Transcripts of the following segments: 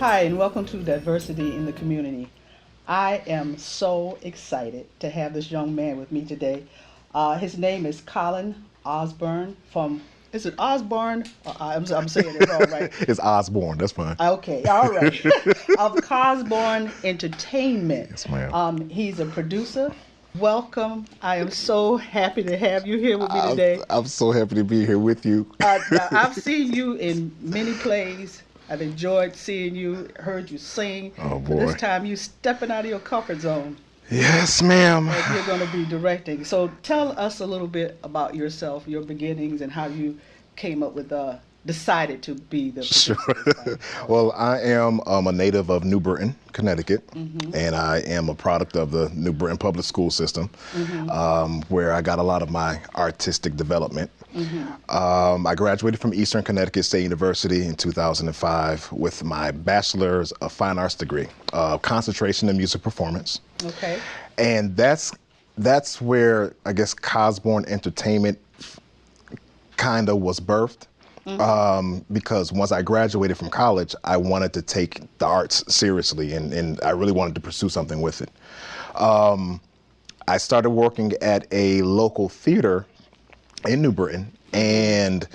Hi, and welcome to Diversity in the Community. I am so excited to have this young man with me today. His name is Colin Osborne from, is it Osborne? I'm saying it wrong, right? It's Osborne. That's fine. Okay, all right. Of Cosborne Entertainment. Yes, ma'am. He's a producer. Welcome. I am so happy to have you here with me today. I'm so happy to be here with you. Now, I've seen you in many plays. I've enjoyed seeing you, heard you sing. Oh But this boy. time you stepping out of your comfort zone Yes, ma'am. and you're going to be directing. So tell us a little bit about yourself, your beginnings, and how you came up with, decided to be the Sure. producer of this type of Well, I am a native of New Britain, Connecticut, Mm-hmm. and I am a product of the New Britain public school system, Mm-hmm. where I got a lot of my artistic development. I graduated from Eastern Connecticut State University in 2005 with my bachelor's of fine arts degree, concentration in music performance. Okay. And that's where I guess Cosborn Entertainment kind of was birthed. Because once I graduated from college, I wanted to take the arts seriously, and I really wanted to pursue something with it. I started working at a local theater in New Britain and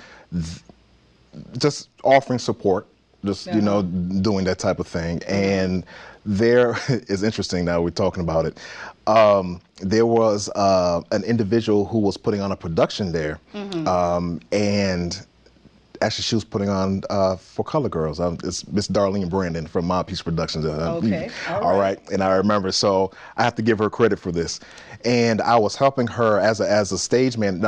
just offering support, just, doing that type of thing. And there is interesting now we're talking about it. There was an individual who was putting on a production there, and actually, she was putting on for Color Girls. It's Miss Darlene Brandon from My Piece Productions. Okay. All right. And I remember, so I have to give her credit for this. And I was helping her as a stage man,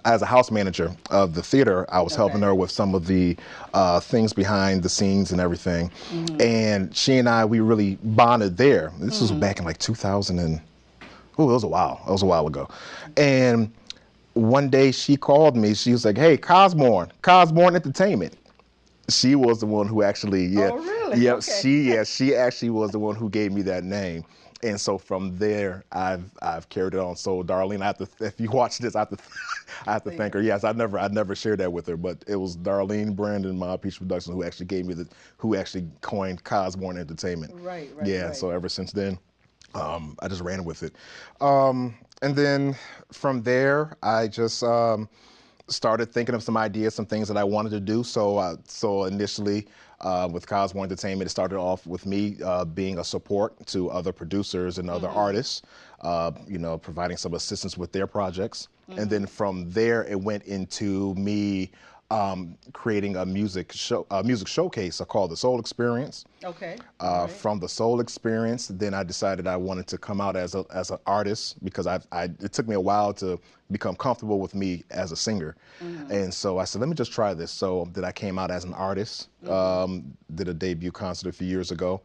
as a house manager of the theater. I was helping Okay. her with some of the things behind the scenes and everything. And she and I, we really bonded there. This was back in like 2000 and, oh, it was a while. It was a while ago. And one day she called me. She was like, "Hey, Cosborn Entertainment." She was the one who actually, Oh, really? yeah, Okay. she actually was the one who gave me that name. And so from there, I've carried it on. So Darlene, I have to, if you watch this, I have to thank her. Yes, I never shared that with her, but it was Darlene Brandon, My Piece Productions, who actually gave me who actually coined Cosborn Entertainment. Right, Yeah. right. So ever since then, I just ran with it. And then from there, I just started thinking of some ideas, some things that I wanted to do. So initially, with Cosmo Entertainment, it started off with me being a support to other producers and other artists, providing some assistance with their projects. And then from there, it went into me creating a music showcase called the Soul Experience. Okay. All right. From the Soul Experience, then I decided I wanted to come out as an artist, because it took me a while to become comfortable with me as a singer. And so I said, let me just try this. So then I came out as an artist, did a debut concert a few years ago.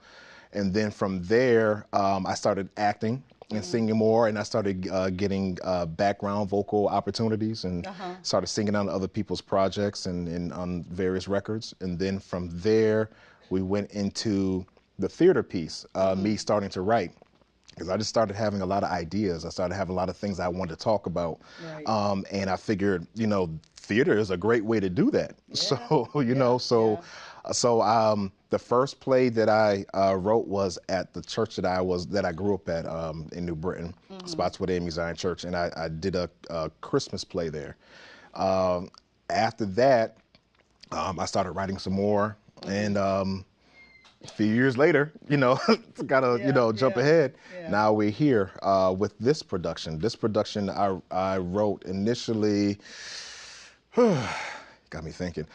And then from there, I started acting and singing more, and I started getting background vocal opportunities, and started singing on other people's projects and on various records. And then from there, we went into the theater piece, me starting to write, because I just started having a lot of ideas. I started having a lot of things I wanted to talk about. Right. And I figured, theater is a great way to do that. Yeah. So, Yeah. the first play that I wrote was at the church that I grew up at in New Britain, Spotswood Amy Zion Church, and I did a Christmas play there. After that, I started writing some more, and a few years later, gotta jump Yeah. ahead. Yeah. Now we're here with this production. This production I wrote initially. Got me thinking.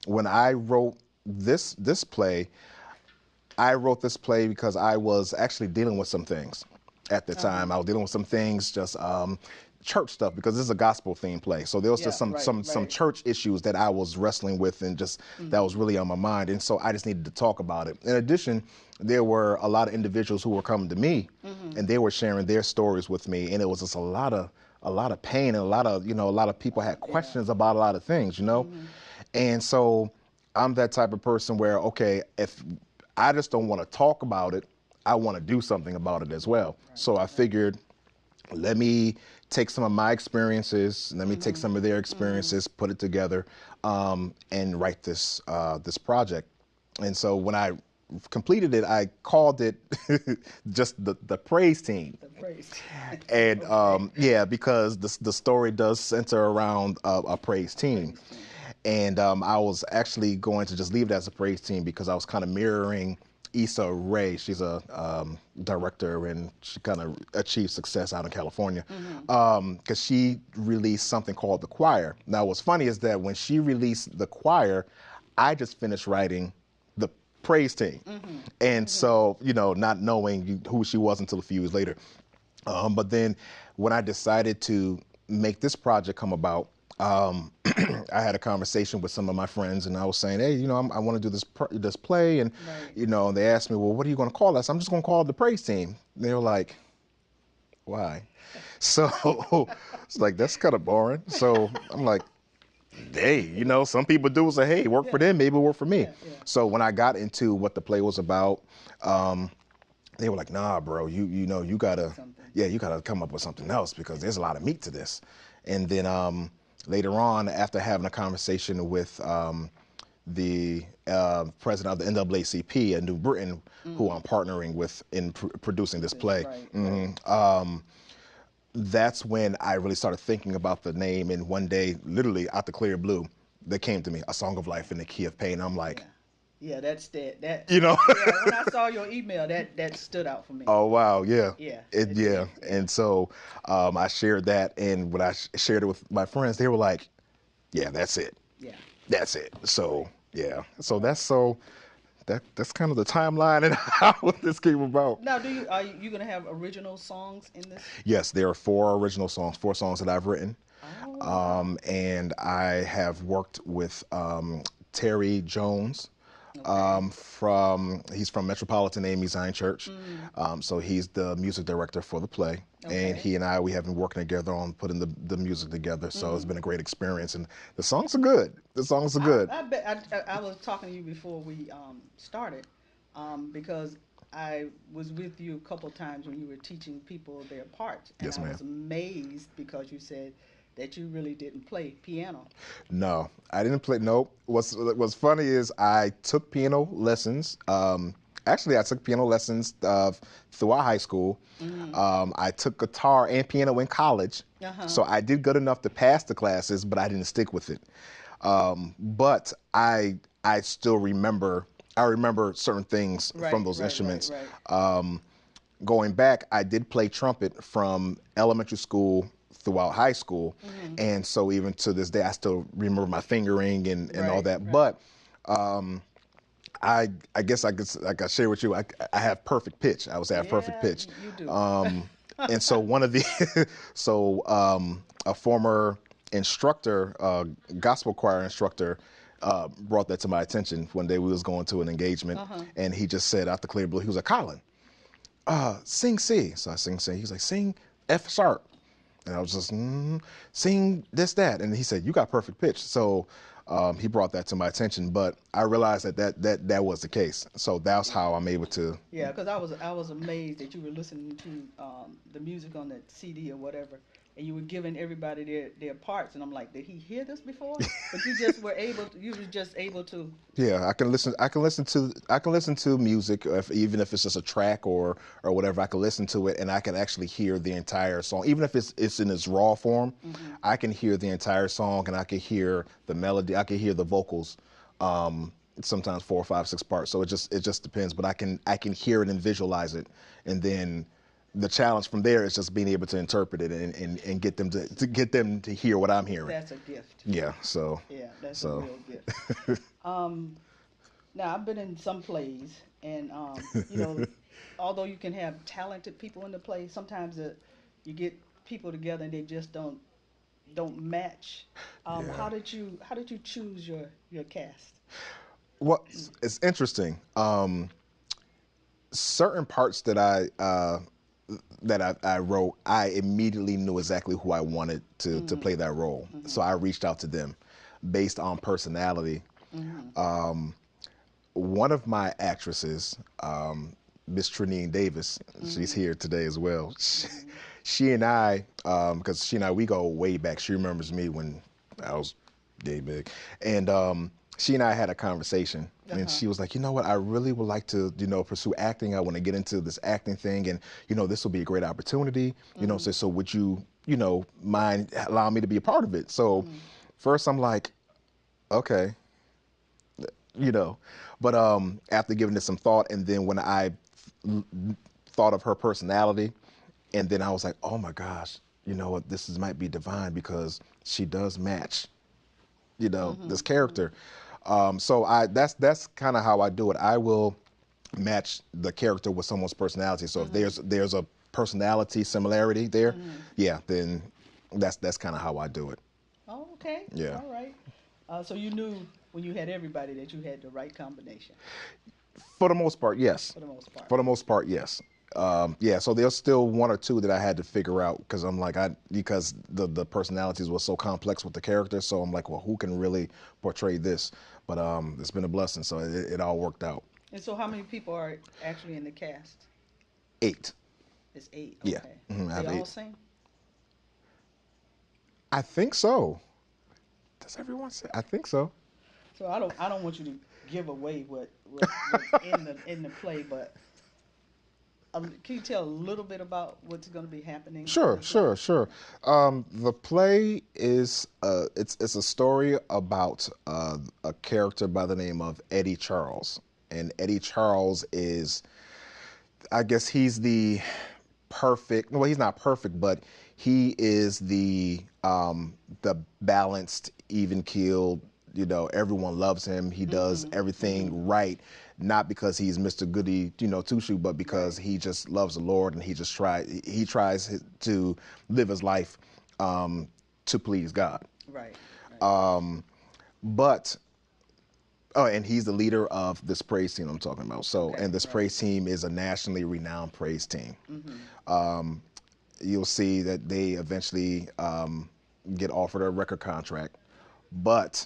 When I wrote this play, I wrote this play because I was actually dealing with some things at the time. I was dealing with some things, just church stuff, because this is a gospel themed play. So there was just Yeah, right, some right. church issues that I was wrestling with, and just that was really on my mind. And so I just needed to talk about it. In addition, there were a lot of individuals who were coming to me, and they were sharing their stories with me, and it was just a lot of pain, and a lot of people had questions about a lot of things, And so I'm that type of person where, okay, if I just don't want to talk about it, I want to do something about it as well. So I figured, let me take some of my experiences, let me take some of their experiences, put it together, and write this project. And so when I completed it, I called it just the praise team. The praise. And Okay. yeah, because the story does center around a praise team. Praise team. And I was actually going to just leave it as a praise team because I was kind of mirroring Issa Rae. She's a director, and she kind of achieved success out in California because she released something called The Choir. Now, what's funny is that when she released The Choir, I just finished writing the praise team. And so, not knowing who she was until a few years later. But then when I decided to make this project come about, I had a conversation with some of my friends, and I was saying, hey, I want to do this play, and Right. and they asked me, well, what are you going to call us? I'm just going to call it the praise team. And they were like, why? So it's like, that's kind of boring. So I'm like, hey, some people do say, hey, work for Yeah. them, maybe work for me. Yeah. Yeah. So when I got into what the play was about, they were like, nah, bro, you gotta, Something. yeah, you gotta come up with something else because there's a lot of meat to this. And then later on, after having a conversation with the president of the NAACP in New Britain, who I'm partnering with in producing this play, Right. Right. that's when I really started thinking about the name. And one day, literally out the clear blue, they came to me, A Song of Life in the Key of Pain. I'm like, Yeah. Yeah. That's that. That. you know. Yeah. When I saw your email, that stood out for me. Oh wow, yeah, Yeah. It yeah. did. Yeah. And so I shared that, and when I shared it with my friends, they were like, "Yeah, that's it, Yeah. that's it." So Right. yeah, so Right. that's kind of the timeline and how this came about. Now, are you gonna have original songs in this? Yes, there are four original songs, four songs that I've written, Oh wow. and I have worked with Terry Jones. Okay. He's from Metropolitan AME Zion Church, Mm. so he's the music director for the play, and Okay. he and we have been working together on putting the music together. So it's Mm. been a great experience, and the songs are good. The songs are I good. I bet I was talking to you before we started, because I was with you a couple times when you were teaching people their parts, and Yes, I ma'am. was amazed because you said that you really didn't play piano. No, I didn't play. Nope. What's funny is I took piano lessons. Actually, I took piano lessons throughout high school. Mm. I took guitar and piano in college, Uh huh. so I did good enough to pass the classes, but I didn't stick with it. But I still remember. I remember certain things from Right. those Right. Right. instruments. Right. Going back, I did play trumpet from elementary school throughout high school. Mm-hmm. And so even to this day, I still remember my fingering and all Right. that. Right. But I guess like I share with you, I have perfect pitch. I would say I have perfect Yeah, pitch. you do. And so one of the, a former instructor, gospel choir instructor, brought that to my attention one day. We was going to an engagement, Uh huh. and he just said out the clear blue, he was like, Colin, sing C. So I sing C. He was like, sing F sharp. And I was just, sing this, that. And he said, you got perfect pitch. So he brought that to my attention. But I realized that was the case. So that's Yeah. how I'm able to, Yeah, because I was amazed that you were listening to the music on that CD or whatever, and you were giving everybody their parts, and I'm like, did he hear this before? But you were just able to. yeah, I can listen to music, even if it's just a track or whatever. I can listen to it and I can actually hear the entire song, even if it's in its raw form. Hmm. I can hear the entire song and I can hear the melody. I can hear the vocals. Sometimes four, five, six parts. So it just depends. But I can hear it and visualize it, and then the challenge from there is just being able to interpret it and get them to get them to hear what I'm hearing. That's a gift. Yeah. So Yeah, that's a so real gift. Um, Now I've been in some plays, and although you can have talented people in the play, sometimes you get people together and they just don't match. yeah. How did you choose your cast? Well, it's interesting. Certain parts that I wrote, I immediately knew exactly who I wanted to Mhm. play that role. So Mhm. I reached out to them based on personality. Mhm. One of my actresses, Miss Trinine Davis, she's Mhm. here today as well. Mhm. She and I, because she and I, we go way back. She remembers me when I was gay big, and she and I had a conversation, and Uh-huh. she was like, you know what, I really would like to, pursue acting. I want to get into this acting thing, and this will be a great opportunity. So would you, mind allowing me to be a part of it? So first I'm like, okay, you know, but after giving it some thought, and then when I thought of her personality, and then I was like, oh my gosh, you know what, might be divine because she does match, this character. So that's kind of how I do it. I will match the character with someone's personality. So if there's a personality similarity there, yeah, then that's kind of how I do it. Oh, okay. Yeah. All right. So you knew when you had everybody that you had the right combination For the most part, yes. for the most part. For the most part, yes. Yeah, so there's still one or two that I had to figure out because I'm like, because the personalities were so complex with the characters. So I'm like, well, who can really portray this? But it's been a blessing. So it all worked out. And so how many people are actually in the cast? 8. It's 8. Yeah, Okay. I They have all 8. sing? I think so. Does everyone say? I think so. So I don't want you to give away what's in the play, but can you tell a little bit about what's going to be happening in Sure, the play? sure, sure. The play is it's a story about a character by the name of Eddie Charles, and Eddie Charles is, I guess he's the perfect. Well, he's not perfect, but he is the balanced, even keeled. Everyone loves him. He does everything right, not because he's Mr. Goody, two shoe, but because Right. he just loves the Lord and he tries to live his life to please God. Right. Right. But oh, and he's the leader of this praise team I'm talking about. So, Okay. and this Right. praise team is a nationally renowned praise team. Mm-hmm. You'll see that they eventually get offered a record contract, but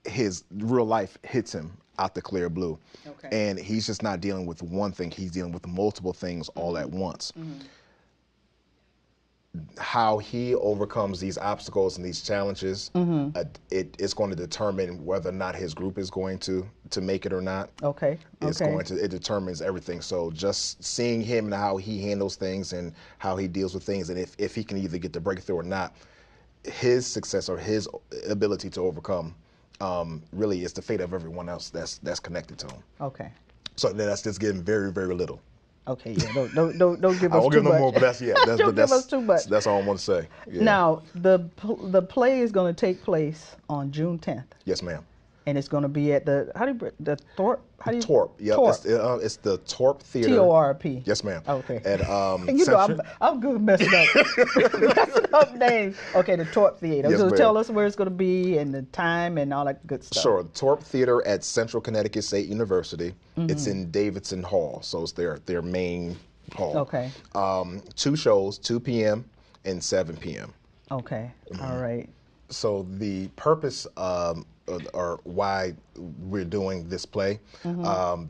his real life hits him out the clear blue. Okay. And he's just not dealing with one thing, he's dealing with multiple things all at Mm-hmm. once. Mm-hmm. How he overcomes these obstacles and these challenges, it's going to determine whether or not his group is going to make it or not. Okay. Okay. It determines everything. So just seeing him and how he handles things and how he deals with things, and if he can either get the breakthrough or not, his success or his ability to overcome really is the fate of everyone else that's connected to him. Okay. So that's just getting very, very little. Okay. Yeah. Don't give I us won't too give no much. more, but Don't give us too much. that's all I want to say. Yeah. Now the play is going to take place on June 10th, Yes, ma'am. and it's going to be at the Thorpe. How do you Torp. Yep. Torp. It's the Torp Theater. TORP. Yes, ma'am. Okay. At You know Central. I'm good messing up messing up names. Okay, the Torp Theater. Yes, So ma'am. tell us where it's going to be and the time and all that good stuff. Sure. The Torp Theater at Central Connecticut State University. It's in Davidson Hall, so it's their main hall. Okay. 2 shows, 2 p.m. and 7 p.m. Okay. All right. So the purpose or why we're doing this play,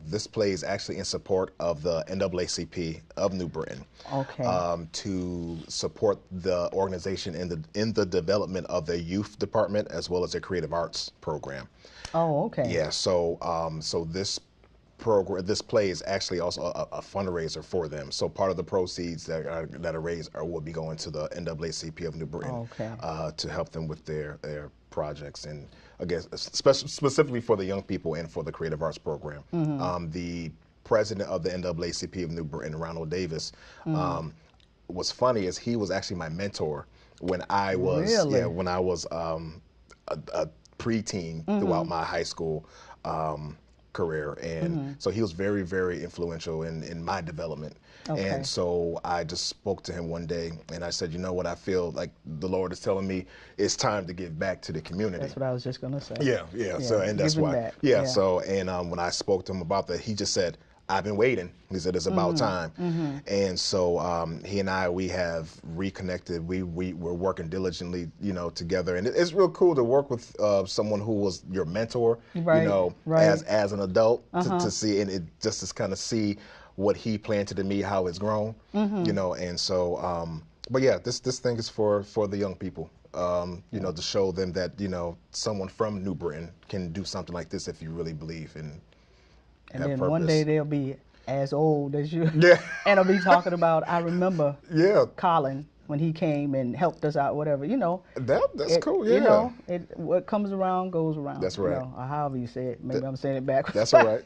this play is actually in support of the NAACP of New Britain. Okay. To support the organization in the development of their youth department as well as their creative arts program. Oh, okay. Yeah. So this play is actually also a fundraiser for them. So part of the proceeds that are raised will be going to the NAACP of New Britain, Okay. to help them with their projects, and I guess specifically for the young people and for the creative arts program. The president of the NAACP of New Britain, Ronald Davis, was funny as he was actually my mentor when I was Really? a preteen throughout my high school career, and so he was very, very influential in my development. Okay. And so I just spoke to him one day, and I said, you know what, I feel like the Lord is telling me it's time to give back to the community. That's what I was just going to say. Yeah. So, and that's giving why. back. Yeah. So, and when I spoke to him about that, he just said, I've been waiting. He said, it's about time. And so he and we have reconnected. We're working diligently, together. And it's real cool to work with someone who was your mentor, Right, right. as an adult to see, and it just to kind of see what he planted in me, how it's grown, and so, But yeah, this thing is for the young people. You know, to show them that, you know, someone from New Britain can do something like this if you really believe and And have then one day purpose. they'll be as old as you, Yeah. and they'll be talking about. I remember Yeah. Colin when he came and helped us out, whatever. You know, That's cool. You Yeah. know, what comes around goes around. That's You right. know, or however you say it. Maybe I'm saying it backwards. That's all right.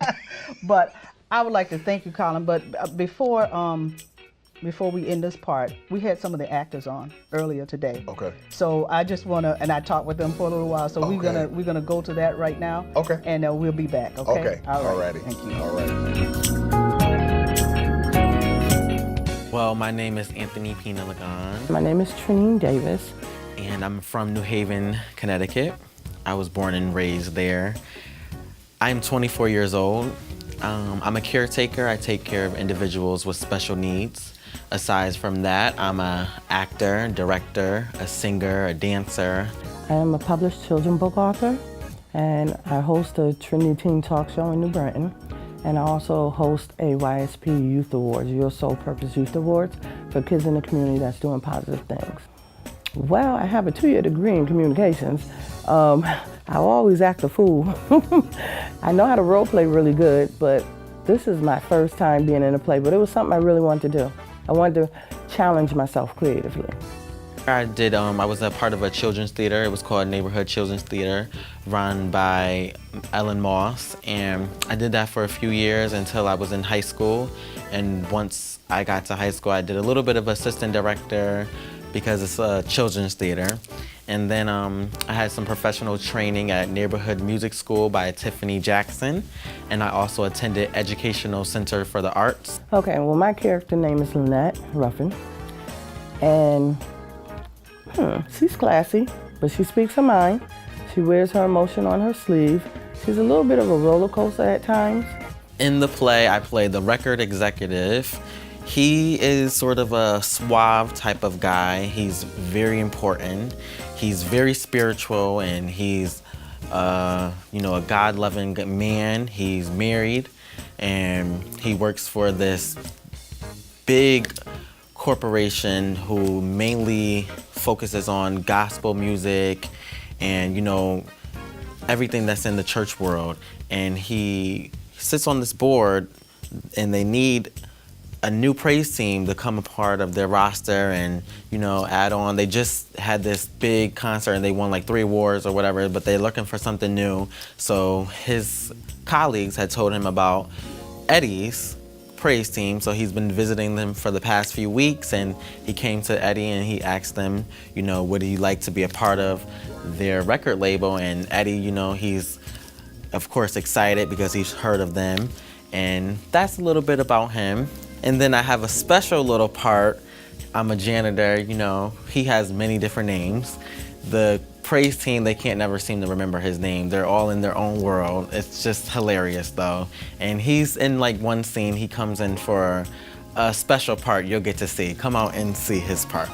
But I would like to thank you, Colin. But before we end this part, we had some of the actors on earlier today. Okay. So I just wanna, and I talked with them for a little while. So Okay. we're gonna go to that right now. Okay. And we'll be back. Okay. Okay. All right. Alrighty. Thank you. All right. Well, my name is Anthony Pina Lagan, My name is Trinine Davis. and I'm from New Haven, Connecticut. I was born and raised there. I'm 24 years old. I'm a caretaker. I take care of individuals with special needs. Aside from that, I'm an actor, director, a singer, a dancer. I am a published children's book author, and I host a Trinity Teen Talk Show in New Britain. And I also host a YSP Youth Awards, Your Sole Purpose Youth Awards, for kids in the community that's doing positive things. Well, I have a 2-year degree in communications. I always act a fool. I know how to role play really good, but this is my first time being in a play, but it was something I really wanted to do. I wanted to challenge myself creatively. I was a part of a children's theater. It was called Neighborhood Children's Theater, run by Ellen Moss. And I did that for a few years until I was in high school. And once I got to high school, I did a little bit of assistant director because it's a children's theater. And then I had some professional training at Neighborhood Music School by Tiffany Jackson. And I also attended Educational Center for the Arts. Okay, well, my character name is Lynette Ruffin, and she's classy, but she speaks her mind. She wears her emotion on her sleeve. She's a little bit of a roller coaster at times. In the play, I play the record executive. He is sort of a suave type of guy. He's very important. He's very spiritual, and he's, you know, a God-loving man. He's married, and he works for this big corporation who mainly focuses on gospel music and, you know, everything that's in the church world. And he sits on this board, and they need a new praise team to come a part of their roster and, you know, add on. They just had this big concert and they won like 3 awards or whatever, but they're looking for something new. So his colleagues had told him about Eddie's praise team, so he's been visiting them for the past few weeks, and he came to Eddie and he asked them, you know, would he like to be a part of their record label? And Eddie, you know, he's of course excited because he's heard of them, and that's a little bit about him. And then I have a special little part. I'm a janitor, you know, he has many different names. The praise team, they can't never seem to remember his name. They're all in their own world. It's just hilarious though. And he's in like one scene, he comes in for a special part you'll get to see. Come out and see his part.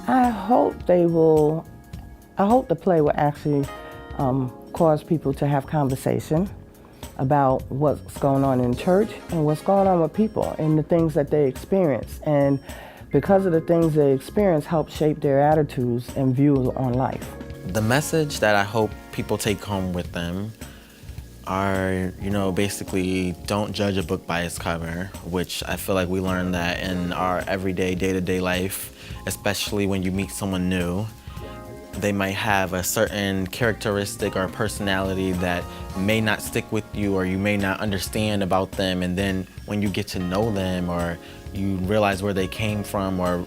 I hope the play will actually cause people to have conversation about what's going on in church and what's going on with people and the things that they experience. And because of the things they experience, help shape their attitudes and views on life. The message that I hope people take home with them are, you know, basically don't judge a book by its cover, which I feel like we learn that in our everyday, day-to-day life, especially when you meet someone new. They might have a certain characteristic or personality that may not stick with you, or you may not understand about them, and then when you get to know them or you realize where they came from, or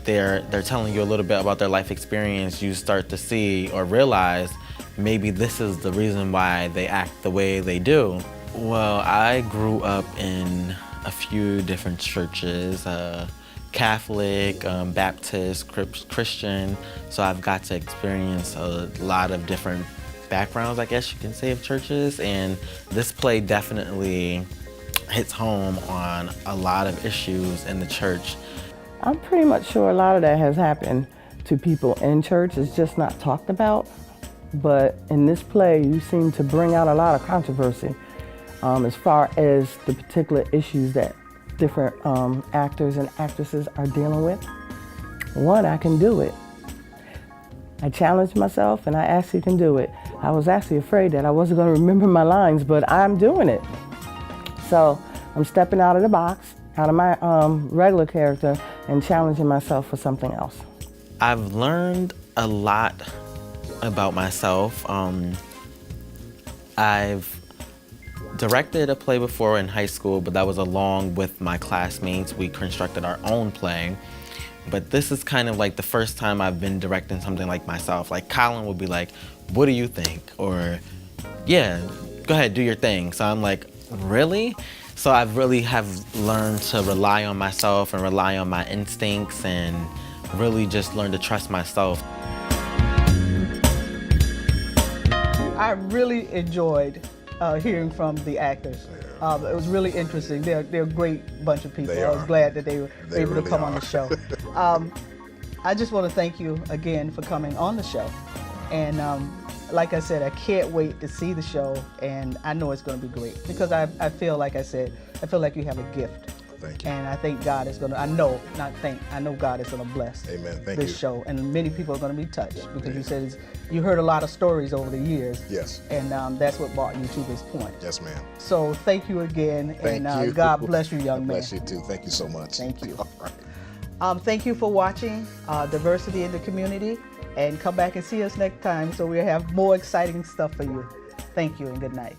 they're telling you a little bit about their life experience, you start to see or realize maybe this is the reason why they act the way they do. Well, I grew up in a few different churches, Catholic, Baptist, Christian, so I've got to experience a lot of different backgrounds, I guess you can say, of churches, and this play definitely hits home on a lot of issues in the church. I'm pretty much sure a lot of that has happened to people in church. It's just not talked about. But in this play, you seem to bring out a lot of controversy as far as the particular issues that different actors and actresses are dealing with. one, I can do it. I challenged myself and I actually can do it. I was actually afraid that I wasn't going to remember my lines, but I'm doing it. So I'm stepping out of the box, out of my regular character, and challenging myself for something else. I've learned a lot about myself. I've directed a play before in high school, but that was along with my classmates. We constructed our own play. But this is kind of like the first time I've been directing something like myself. Like Colin would be like, what do you think? Or, yeah, go ahead, do your thing. So I'm like, really? So I really have learned to rely on myself and rely on my instincts and really just learn to trust myself. I really enjoyed hearing from the actors. It was really interesting. They're a great bunch of people. They I was are. glad that they were They able to really come on are. the show. I just want to thank you again for coming on the show. And like I said, I can't wait to see the show, and I know it's going to be great because I feel, like I said, I feel like you have a gift. Thank you. And I think God is going to, I know God is going to bless Amen. Thank this you. show. And many people are going to be touched because you said you heard a lot of stories over the years. Yes. And that's what brought you to this point. Yes, ma'am. So thank you again. Thank and you. God bless you, young God man. bless you too. Thank you so much. Thank you. All right. Thank you for watching Diversity in the Community. And come back and see us next time so we'll have more exciting stuff for you. Thank you and good night.